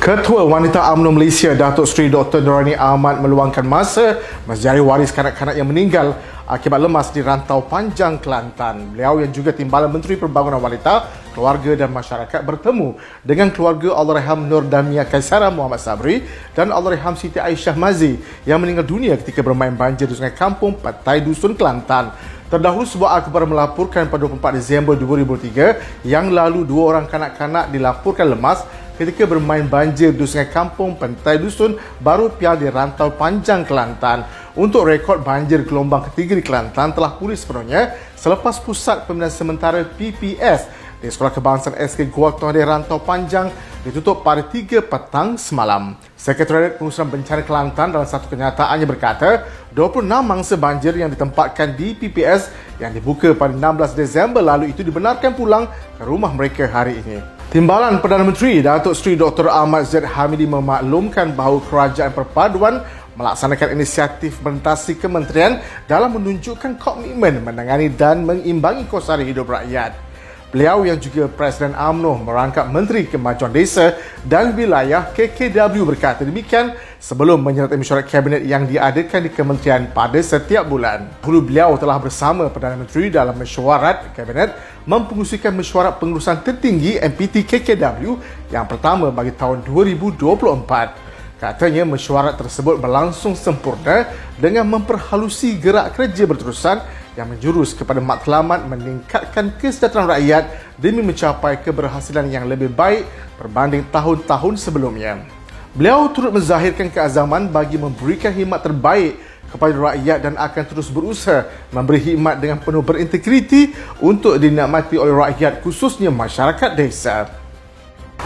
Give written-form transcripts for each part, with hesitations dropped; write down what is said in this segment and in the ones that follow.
Ketua Wanita UMNO Malaysia Datuk Seri Dr. Nurani Ahmad meluangkan masa menziarahi waris kanak-kanak yang meninggal akibat lemas di Rantau Panjang, Kelantan. Beliau yang juga Timbalan Menteri Perbangunan Wanita, Keluarga dan Masyarakat bertemu dengan keluarga Allahyarham Nur Damia Kaisara Muhammad Sabri dan Allahyarham Siti Aisyah Mazi yang meninggal dunia ketika bermain banjir di Sungai Kampung, Patai Dusun, Kelantan. Terdahulu sebuah akhbar melaporkan pada 24 Disember 2003 yang lalu dua orang kanak-kanak dilaporkan lemas ketika bermain banjir di Sungai Kampung, Pantai Dusun, Baru Pial di Rantau Panjang, Kelantan. Untuk rekod banjir gelombang ketiga di Kelantan telah pulih sepenuhnya selepas Pusat Pembinaan Sementara PPS di Sekolah Kebangsaan SK Gualtoh di Rantau Panjang ditutup pada 3 petang semalam. Sekretariat Pengurusan Bencana Kelantan dalam satu kenyataannya berkata, 26 mangsa banjir yang ditempatkan di PPS yang dibuka pada 16 Disember lalu itu dibenarkan pulang ke rumah mereka hari ini. Timbalan Perdana Menteri Datuk Seri Dr. Ahmad Z. Hamidi memaklumkan bahawa Kerajaan Perpaduan melaksanakan inisiatif mentasi kementerian dalam menunjukkan komitmen menangani dan mengimbangi kos sara hidup rakyat. Beliau yang juga Presiden UMNO merangkap Menteri Kemajuan Desa dan Wilayah KKW berkata demikian sebelum menyertai mesyuarat Kabinet yang diadakan di kementerian pada setiap bulan. Dahulu beliau telah bersama Perdana Menteri dalam mesyuarat Kabinet mempengerusikan mesyuarat pengurusan tertinggi MPT KKW yang pertama bagi tahun 2024. Katanya mesyuarat tersebut berlangsung sempurna dengan memperhalusi gerak kerja berterusan yang menjurus kepada matlamat meningkatkan kesejahteraan rakyat demi mencapai keberhasilan yang lebih baik berbanding tahun-tahun sebelumnya. Beliau turut menzahirkan keazaman bagi memberikan khidmat terbaik kepada rakyat dan akan terus berusaha memberi khidmat dengan penuh berintegriti untuk dinikmati oleh rakyat khususnya masyarakat desa.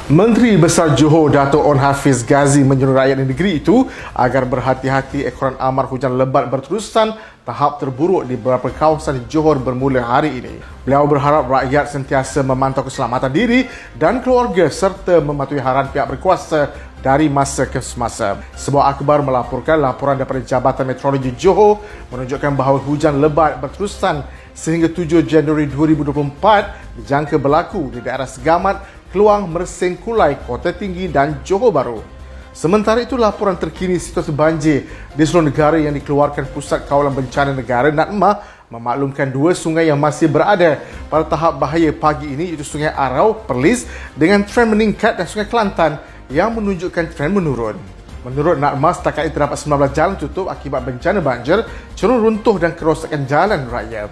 Menteri Besar Johor Dato' Onn Hafiz Ghazi menyuruh rakyat negeri itu agar berhati-hati ekoran amar hujan lebat berterusan tahap terburuk di beberapa kawasan di Johor bermula hari ini. Beliau berharap rakyat sentiasa memantau keselamatan diri dan keluarga serta mematuhi arahan pihak berkuasa dari masa ke semasa. Sebuah akhbar melaporkan laporan daripada Jabatan Meteorologi Johor menunjukkan bahawa hujan lebat berterusan sehingga 7 Januari 2024 dijangka berlaku di daerah Segamat, Keluang, Mersing, Kulai, Kota Tinggi dan Johor Bahru. Sementara itu, laporan terkini situasi banjir di seluruh negara yang dikeluarkan Pusat Kawalan Bencana Negara NADMA memaklumkan dua sungai yang masih berada pada tahap bahaya pagi ini iaitu Sungai Arau, Perlis dengan trend meningkat dan Sungai Kelantan yang menunjukkan trend menurun. Menurut NADMA, setakat ini terdapat 19 jalan tutup akibat bencana banjir, cerun runtuh dan kerosakan jalan raya.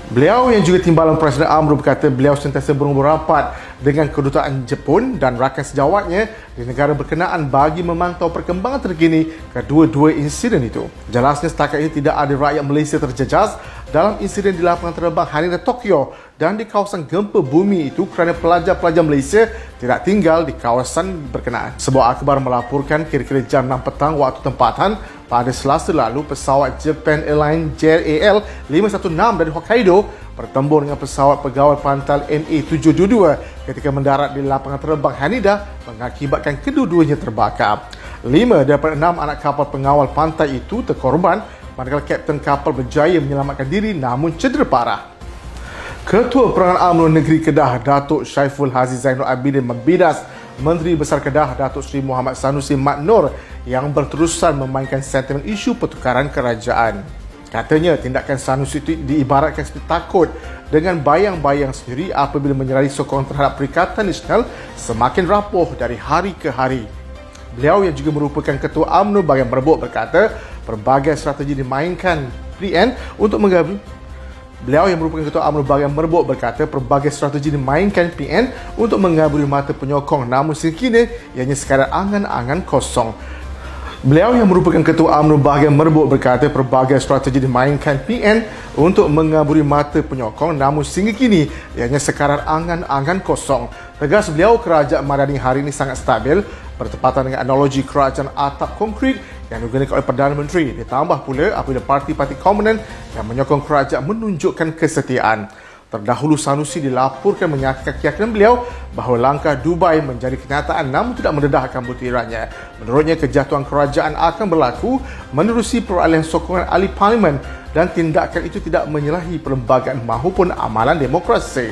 Beliau yang juga Timbalan Presiden UMNO berkata beliau sentiasa berrapat dengan kedutaan Jepun dan rakan sejawatnya di negara berkenaan bagi memantau perkembangan terkini kedua-dua insiden itu. Jelasnya setakat ini tidak ada rakyat Malaysia terjejas dalam insiden di lapangan terbang Haneda Tokyo dan di kawasan gempa bumi itu kerana pelajar-pelajar Malaysia tidak tinggal di kawasan berkenaan. Sebuah akhbar melaporkan kira-kira jam 6 petang waktu tempatan pada Selasa lalu pesawat Japan Airlines JAL 516 dari Hokkaido bertembur dengan pesawat pegawai pantai MA722 ketika mendarat di lapangan terbang Haneda mengakibatkan kedua-duanya terbakar. 5 daripada 6 anak kapal pengawal pantai itu terkorban manakala kapten kapal berjaya menyelamatkan diri namun cedera parah. Ketua Perangan UMNO Negeri Kedah Datuk Syaiful Haziz Zainul Abidin membidas Menteri Besar Kedah Datuk Seri Muhammad Sanusi Mat Noor yang berterusan memainkan sentimen isu pertukaran kerajaan. Katanya tindakan Sanusi itu diibaratkan seperti takut dengan bayang-bayang sendiri apabila menyerahkan sokongan terhadap Perikatan Nasional semakin rapuh dari hari ke hari. Beliau yang juga merupakan Ketua UMNO bahagian Merbuk berkata pelbagai strategi dimainkan PN untuk menggabung. Beliau yang merupakan Ketua UMNO bahagian Merbuk berkata pelbagai strategi dimainkan PN untuk mengaburi mata penyokong namun sekiranya ianya sekadar angan-angan kosong. Beliau yang merupakan Ketua UMNO bahagian Merbuk berkata pelbagai strategi dimainkan PN untuk mengaburi mata penyokong namun sehingga kini ianya sekadar angan-angan kosong. Tegas beliau, kerajaan Madani hari ini sangat stabil bertepatan dengan analogi kerajaan atap konkrit yang digunakan oleh Perdana Menteri. Ditambah pula apabila parti-parti komunen yang menyokong kerajaan menunjukkan kesetiaan. Terdahulu Sanusi dilaporkan menyatakan keyakinan beliau bahawa langkah Dubai menjadi kenyataan namun tidak mendedahkan butirannya. Menurutnya kejatuhan kerajaan akan berlaku menerusi perolehan sokongan ahli parlimen dan tindakan itu tidak menyalahi perlembagaan maupun amalan demokrasi.